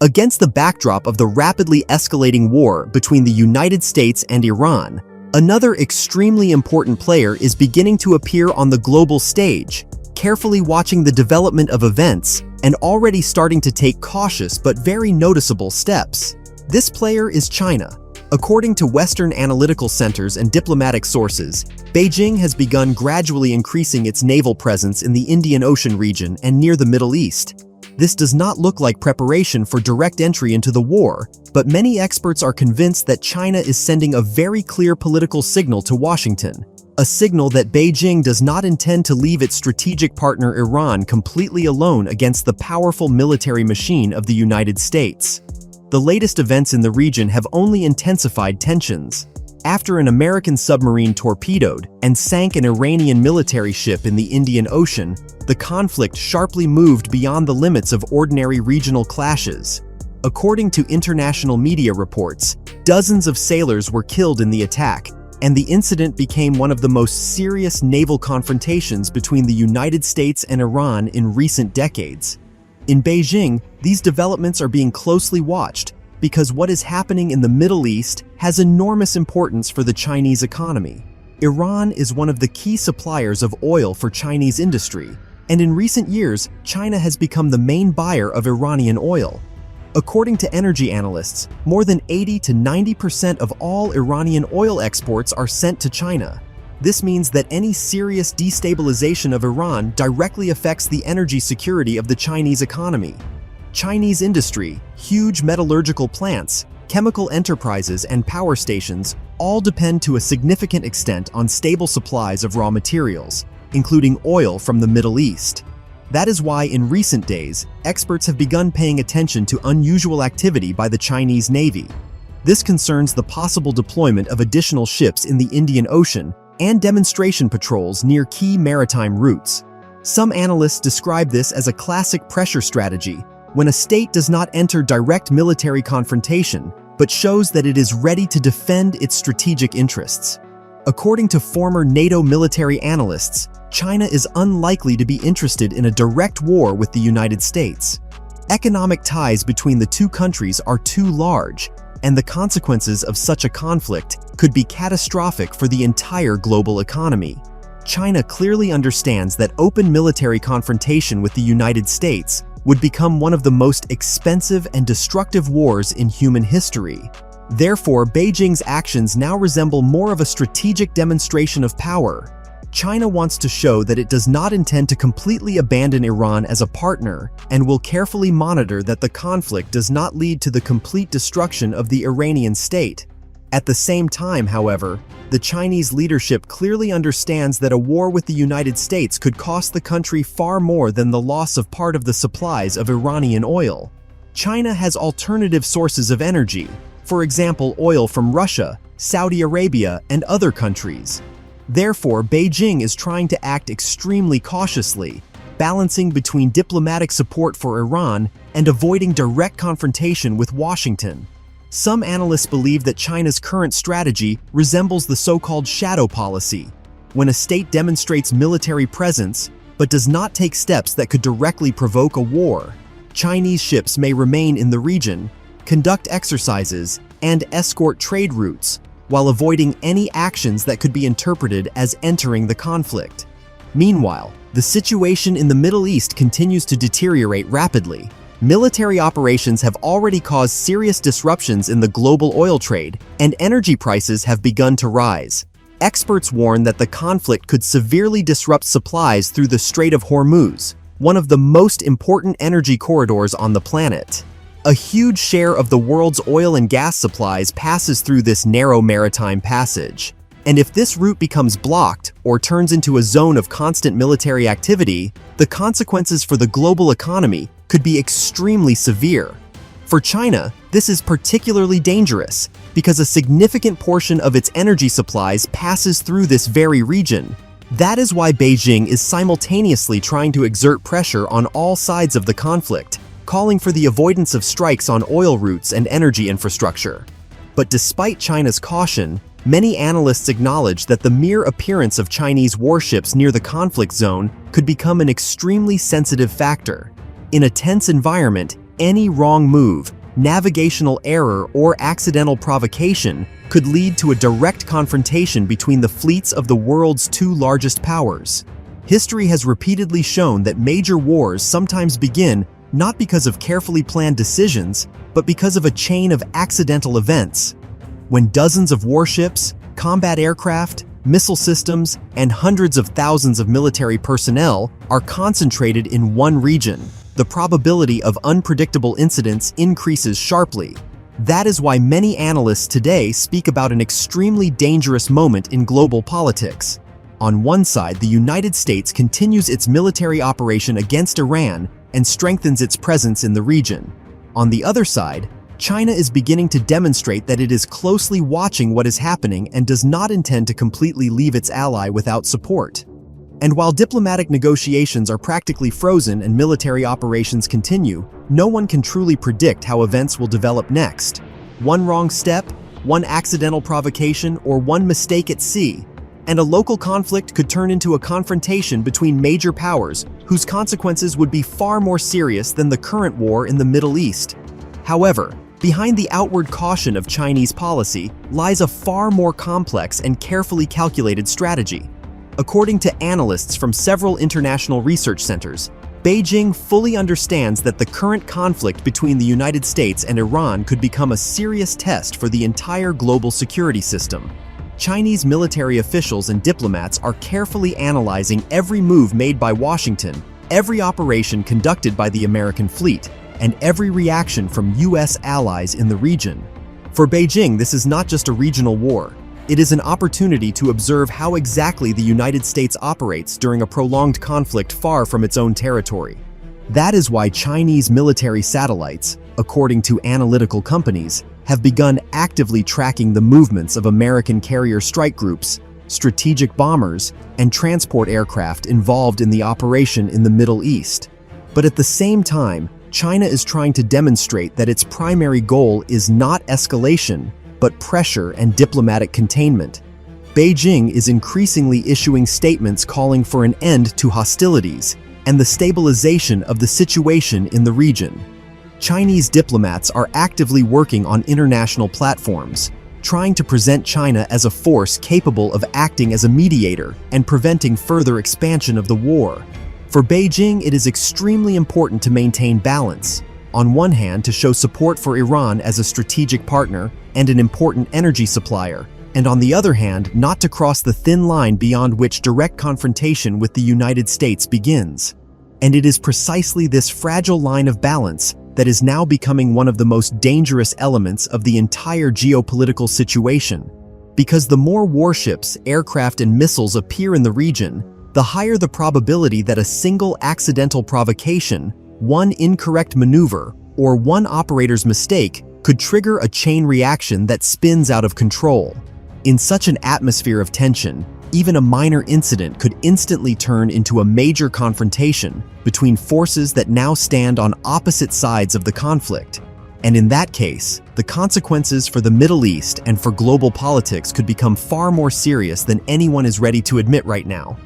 Against the backdrop of the rapidly escalating war between the United States and Iran, another extremely important player is beginning to appear on the global stage, carefully watching the development of events and already starting to take cautious but very noticeable steps. This player is China. According to Western analytical centers and diplomatic sources, Beijing has begun gradually increasing its naval presence in the Indian Ocean region and near the Middle East. This does not look like preparation for direct entry into the war, but many experts are convinced that China is sending a very clear political signal to Washington, a signal that Beijing does not intend to leave its strategic partner Iran completely alone against the powerful military machine of the United States. The latest events in the region have only intensified tensions. After an American submarine torpedoed and sank an Iranian military ship in the Indian Ocean, the conflict sharply moved beyond the limits of ordinary regional clashes. According to international media reports, dozens of sailors were killed in the attack, and the incident became one of the most serious naval confrontations between the United States and Iran in recent decades. In Beijing, these developments are being closely watched because what is happening in the Middle East has enormous importance for the Chinese economy. Iran is one of the key suppliers of oil for Chinese industry, and in recent years, China has become the main buyer of Iranian oil. According to energy analysts, more than 80 to 90% of all Iranian oil exports are sent to China. This means that any serious destabilization of Iran directly affects the energy security of the Chinese economy. Chinese industry, huge metallurgical plants, chemical enterprises, and power stations all depend to a significant extent on stable supplies of raw materials, including oil from the Middle East. That is why in recent days, experts have begun paying attention to unusual activity by the Chinese Navy. This concerns the possible deployment of additional ships in the Indian Ocean and demonstration patrols near key maritime routes. Some analysts describe this as a classic pressure strategy, when a state does not enter direct military confrontation, but shows that it is ready to defend its strategic interests. According to former NATO military analysts, China is unlikely to be interested in a direct war with the United States. Economic ties between the two countries are too large, and the consequences of such a conflict could be catastrophic for the entire global economy. China clearly understands that open military confrontation with the United States would become one of the most expensive and destructive wars in human history. Therefore, Beijing's actions now resemble more of a strategic demonstration of power. China wants to show that it does not intend to completely abandon Iran as a partner and will carefully monitor that the conflict does not lead to the complete destruction of the Iranian state. At the same time, however, the Chinese leadership clearly understands that a war with the United States could cost the country far more than the loss of part of the supplies of Iranian oil. China has alternative sources of energy, for example oil from Russia, Saudi Arabia, and other countries. Therefore, Beijing is trying to act extremely cautiously, balancing between diplomatic support for Iran and avoiding direct confrontation with Washington. Some analysts believe that China's current strategy resembles the so-called shadow policy, when a state demonstrates military presence but does not take steps that could directly provoke a war. Chinese ships may remain in the region, conduct exercises, and escort trade routes, while avoiding any actions that could be interpreted as entering the conflict. Meanwhile, the situation in the Middle East continues to deteriorate rapidly. Military operations have already caused serious disruptions in the global oil trade, and energy prices have begun to rise. Experts warn that the conflict could severely disrupt supplies through the Strait of Hormuz, one of the most important energy corridors on the planet. A huge share of the world's oil and gas supplies passes through this narrow maritime passage. And if this route becomes blocked or turns into a zone of constant military activity, the consequences for the global economy could be extremely severe. For China, this is particularly dangerous because a significant portion of its energy supplies passes through this very region. That is why Beijing is simultaneously trying to exert pressure on all sides of the conflict, calling for the avoidance of strikes on oil routes and energy infrastructure. But despite China's caution, many analysts acknowledge that the mere appearance of Chinese warships near the conflict zone could become an extremely sensitive factor. In a tense environment, Any wrong move, navigational error, or accidental provocation could lead to a direct confrontation between the fleets of the world's two largest powers. History has repeatedly shown that major wars sometimes begin not because of carefully planned decisions, but because of a chain of accidental events. When dozens of warships, combat aircraft, missile systems, and hundreds of thousands of military personnel are concentrated in one region, the probability of unpredictable incidents increases sharply. That is why many analysts today speak about an extremely dangerous moment in global politics. On one side, the United States continues its military operation against Iran and strengthens its presence in the region. On the other side, China is beginning to demonstrate that it is closely watching what is happening and does not intend to completely leave its ally without support. And while diplomatic negotiations are practically frozen and military operations continue, no one can truly predict how events will develop next. One wrong step, one accidental provocation, or one mistake at sea, and a local conflict could turn into a confrontation between major powers whose consequences would be far more serious than the current war in the Middle East. However, behind the outward caution of Chinese policy lies a far more complex and carefully calculated strategy. According to analysts from several international research centers, Beijing fully understands that the current conflict between the United States and Iran could become a serious test for the entire global security system. Chinese military officials and diplomats are carefully analyzing every move made by Washington, every operation conducted by the American fleet, and every reaction from U.S. allies in the region. For Beijing, this is not just a regional war. It is an opportunity to observe how exactly the United States operates during a prolonged conflict far from its own territory. That is why Chinese military satellites, according to analytical companies, have begun actively tracking the movements of American carrier strike groups, strategic bombers, and transport aircraft involved in the operation in the Middle East. But at the same time, China is trying to demonstrate that its primary goal is not escalation, but pressure and diplomatic containment. Beijing is increasingly issuing statements calling for an end to hostilities and the stabilization of the situation in the region. Chinese diplomats are actively working on international platforms, trying to present China as a force capable of acting as a mediator and preventing further expansion of the war. For Beijing, it is extremely important to maintain balance. On one hand, to show support for Iran as a strategic partner and an important energy supplier, and on the other hand, not to cross the thin line beyond which direct confrontation with the United States begins. And it is precisely this fragile line of balance that is now becoming one of the most dangerous elements of the entire geopolitical situation. Because the more warships, aircraft, and missiles appear in the region, the higher the probability that a single accidental provocation, one incorrect maneuver, or one operator's mistake could trigger a chain reaction that spins out of control. In such an atmosphere of tension, even a minor incident could instantly turn into a major confrontation between forces that now stand on opposite sides of the conflict. And in that case, the consequences for the Middle East and for global politics could become far more serious than anyone is ready to admit right now.